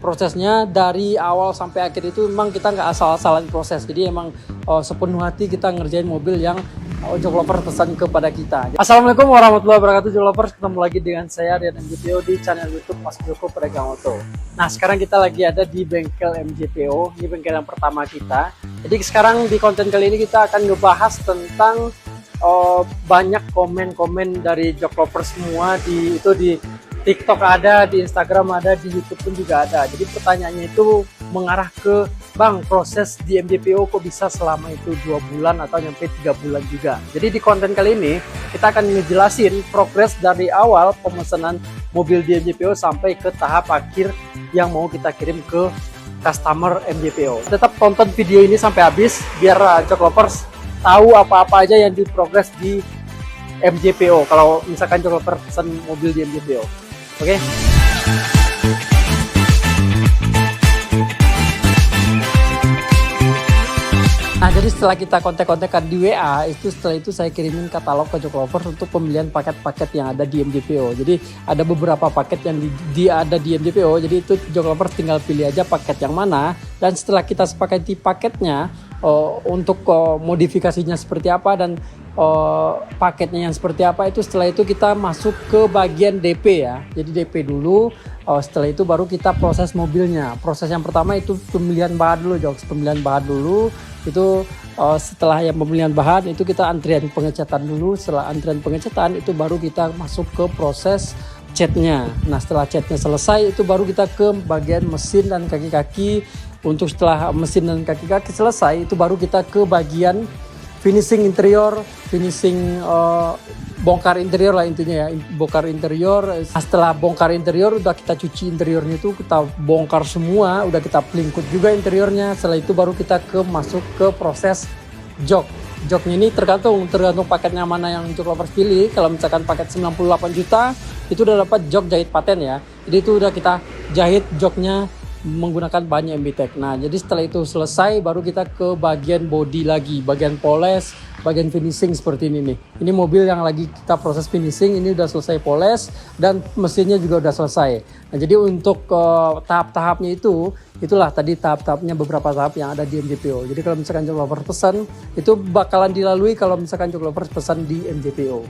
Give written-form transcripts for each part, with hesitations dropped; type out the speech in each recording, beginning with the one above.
prosesnya dari awal sampai akhir itu memang kita nggak asal-asalan proses. Jadi emang sepenuh hati kita ngerjain mobil yang Jok Lovers pesan kepada kita. Assalamualaikum warahmatullahi wabarakatuh Jok Lovers, ketemu lagi dengan saya Rian MJPO di channel YouTube Mas Joko Pedagang Oto. Nah sekarang kita lagi ada di bengkel MJPO, ini bengkel yang pertama kita. Jadi sekarang di konten kali ini kita akan ngebahas tentang banyak komen-komen dari Jok Lovers semua di TikTok ada, di Instagram ada, di YouTube pun juga ada. Jadi pertanyaannya itu mengarah ke, Bang, proses di MJPO kok bisa selama itu 2 bulan atau nyampe 3 bulan juga. Jadi di konten kali ini kita akan ngejelasin progres dari awal pemesanan mobil di MJPO sampai ke tahap akhir yang mau kita kirim ke customer MJPO. Tetap tonton video ini sampai habis biar Jok Lovers tahu apa-apa aja yang diprogres di MJPO kalau misalkan Jok Lovers pesan mobil di MJPO. Oke. Nah, jadi setelah kita kontak-kontakan di WA, setelah itu saya kirimin katalog ke Jok Lovers untuk pembelian paket-paket yang ada di MJPO. Jadi ada beberapa paket yang ada di MJPO, jadi itu Jok Lovers tinggal pilih aja paket yang mana. Dan setelah kita sepakati paketnya, untuk modifikasinya seperti apa dan paketnya yang seperti apa, itu setelah itu kita masuk ke bagian DP ya. Jadi DP dulu, setelah itu baru kita proses mobilnya. Proses yang pertama itu pemilihan bahan dulu, Jok. Pemilihan bahan dulu itu setelah yang pemilihan bahan itu kita antrian pengecatan dulu. Setelah antrian pengecatan itu baru kita masuk ke proses catnya. Nah setelah catnya selesai itu baru kita ke bagian mesin dan kaki-kaki. Untuk setelah mesin dan kaki-kaki selesai itu baru kita ke bagian finishing interior, finishing bongkar interior lah intinya ya, bongkar interior. Setelah bongkar interior udah kita cuci interiornya itu, kita bongkar semua, udah kita pelingkut juga interiornya. Setelah itu baru kita masuk ke proses jok. Joknya ini tergantung paketnya mana yang Jok Lovers pilih. Kalau misalkan paket 98 juta itu udah dapat jok jahit paten ya. Jadi itu udah kita jahit joknya menggunakan bahannya MBTEK. Nah jadi setelah itu selesai baru kita ke bagian body lagi, bagian poles, bagian finishing seperti ini nih. Ini mobil yang lagi kita proses finishing, ini udah selesai poles dan mesinnya juga udah selesai. Nah jadi untuk tahap-tahapnya itulah tadi tahap-tahapnya, beberapa tahap yang ada di MJPO. Jadi kalau misalkan Jok Lovers pesan itu bakalan dilalui kalau misalkan Jok Lovers pesan di MJPO.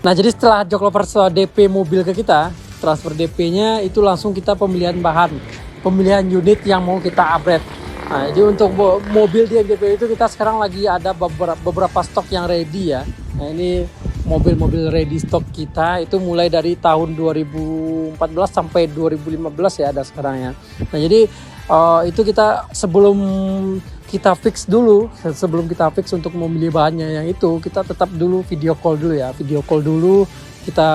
Nah jadi setelah Jok Lovers DP mobil ke kita, transfer DP-nya itu langsung kita pemilihan bahan, pemilihan unit yang mau kita upgrade. Nah, jadi untuk mobil di MJPO itu kita sekarang lagi ada beberapa stok yang ready ya. Nah ini mobil-mobil ready stok kita itu mulai dari tahun 2014 sampai 2015 ya ada sekarang ya. Nah jadi itu kita sebelum kita fix untuk memilih bahannya yang itu, kita tetap dulu video call dulu kita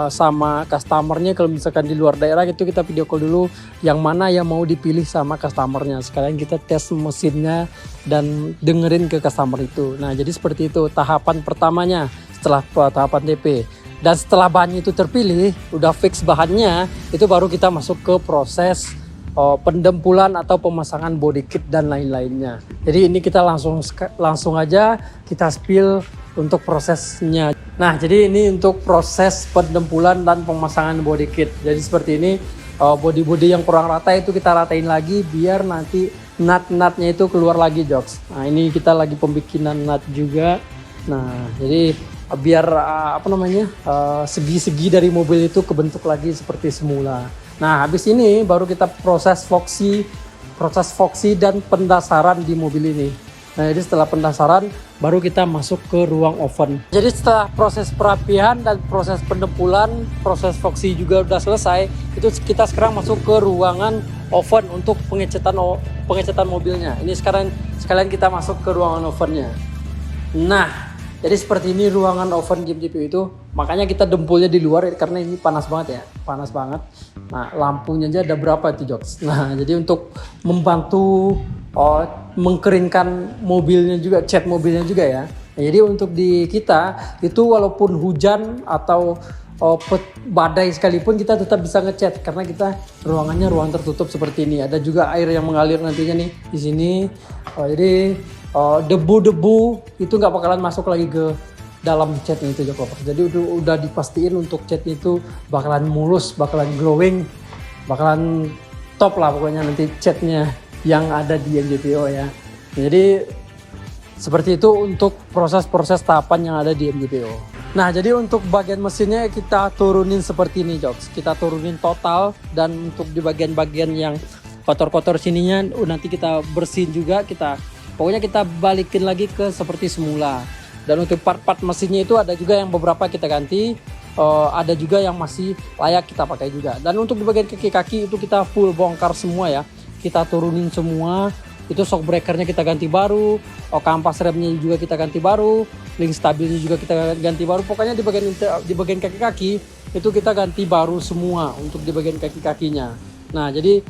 sama customernya. Kalau misalkan di luar daerah itu kita video call dulu yang mana yang mau dipilih sama customernya. Sekalian kita tes mesinnya dan dengerin ke customer itu. Nah jadi seperti itu tahapan pertamanya setelah tahapan DP. Dan setelah bahannya itu terpilih, udah fix bahannya, itu baru kita masuk ke proses pendempulan atau pemasangan body kit dan lain-lainnya. Jadi ini kita langsung aja kita spill untuk prosesnya. Nah jadi ini untuk proses pendempulan dan pemasangan body kit. Jadi seperti ini, body-body yang kurang rata itu kita ratain lagi biar nanti nut-nutnya itu keluar lagi, Joks. Nah ini kita lagi pembikinan nut juga. Nah jadi biar segi-segi dari mobil itu kebentuk lagi seperti semula. Nah habis ini baru kita proses voksi dan pendasaran di mobil ini. Nah jadi setelah pendasaran baru kita masuk ke ruang oven. Jadi setelah proses perapian dan proses pendempulan, proses voksi juga udah selesai, itu kita sekarang masuk ke ruangan oven untuk pengecatan mobilnya. Ini sekalian kita masuk ke ruangan ovennya. Nah jadi seperti ini ruangan oven di MJPO itu. Makanya kita dempulnya di luar karena ini panas banget ya, panas banget. Nah lampunya aja ada berapa itu, Joks. Nah jadi untuk membantu mengkeringkan mobilnya juga, cat mobilnya juga ya. Nah, jadi untuk di kita itu walaupun hujan atau badai sekalipun kita tetap bisa ngecat karena kita ruangannya ruang tertutup seperti ini. Ada juga air yang mengalir nantinya nih di sini. Jadi debu-debu itu nggak bakalan masuk lagi ke dalam catnya itu, Jok Lovers. Jadi udah dipastiin untuk catnya itu bakalan mulus, bakalan glowing, bakalan top lah pokoknya nanti chatnya yang ada di MJPO ya. Jadi seperti itu untuk proses-proses tahapan yang ada di MJPO. Nah, jadi untuk bagian mesinnya kita turunin seperti ini, Joks. Kita turunin total, dan untuk di bagian-bagian yang kotor-kotor sininya nanti kita bersihin juga, pokoknya kita balikin lagi ke seperti semula. Dan untuk part-part mesinnya itu ada juga yang beberapa kita ganti, ada juga yang masih layak kita pakai juga. Dan untuk di bagian kaki-kaki itu kita full bongkar semua ya. Kita turunin semua. Itu shock breakernya kita ganti baru, kampas remnya juga kita ganti baru, link stabilnya juga kita ganti baru. Pokoknya di bagian kaki-kaki itu kita ganti baru semua untuk di bagian kaki-kakinya. Nah, jadi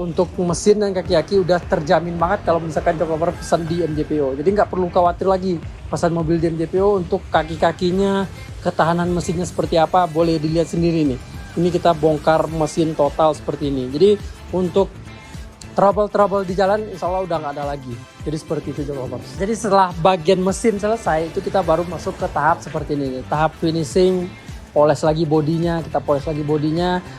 untuk mesin dan kaki-kaki udah terjamin banget kalau misalkan coba pesan di MJPO. Jadi nggak perlu khawatir lagi pesan mobil di MJPO untuk kaki-kakinya, ketahanan mesinnya seperti apa, boleh dilihat sendiri nih. Ini kita bongkar mesin total seperti ini. Jadi untuk trouble di jalan insya Allah udah nggak ada lagi. Jadi seperti itu Jok Lovers. Jadi setelah bagian mesin selesai, itu kita baru masuk ke tahap seperti ini. Tahap finishing, poles lagi bodinya,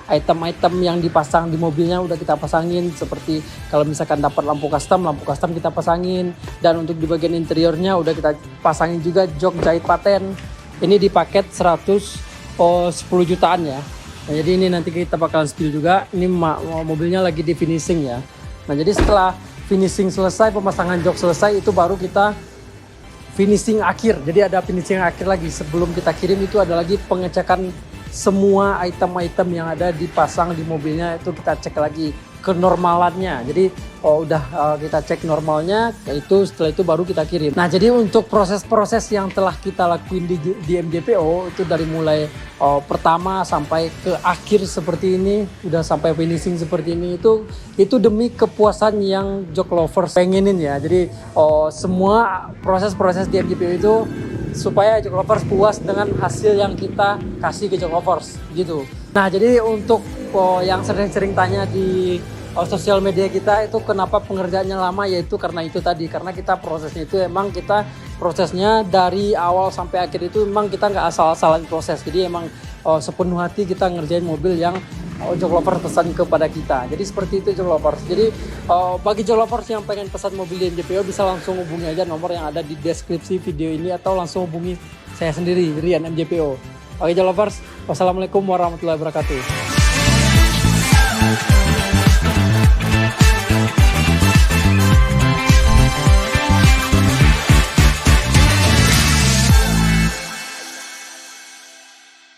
item-item yang dipasang di mobilnya udah kita pasangin. Seperti kalau misalkan dapat lampu custom kita pasangin. Dan untuk di bagian interiornya udah kita pasangin juga jok jahit paten. Ini di paket 10 jutaan ya. Nah, jadi ini nanti kita bakalan spill juga. Ini mobilnya lagi di finishing ya. Nah, jadi setelah finishing selesai, pemasangan jok selesai, itu baru kita finishing akhir. Jadi ada finishing akhir lagi. Sebelum kita kirim itu ada lagi pengecekan semua item-item yang ada dipasang di mobilnya, itu kita cek lagi kenormalannya. Jadi kita cek normalnya, itu setelah itu baru kita kirim. Nah, jadi untuk proses-proses yang telah kita lakuin di MJPO itu dari mulai pertama sampai ke akhir seperti ini, udah sampai finishing seperti ini, itu demi kepuasan yang Jok Lovers pengenin ya. Jadi semua proses-proses di MJPO itu supaya Jok Lovers puas dengan hasil yang kita kasih ke Jok Lovers gitu. Nah, jadi untuk yang sering-sering tanya di sosial media kita itu kenapa pengerjaannya lama, yaitu karena itu tadi, karena kita prosesnya dari awal sampai akhir itu memang kita nggak asal-asalan proses. Jadi emang sepenuh hati kita ngerjain mobil yang Jok Lovers pesan kepada kita. Jadi seperti itu Jok Lovers. Jadi bagi Jok Lovers yang pengen pesan mobil di MJPO bisa langsung hubungi aja nomor yang ada di deskripsi video ini, atau langsung hubungi saya sendiri, Rian MJPO. Oke Jok Lovers, wassalamualaikum warahmatullahi wabarakatuh.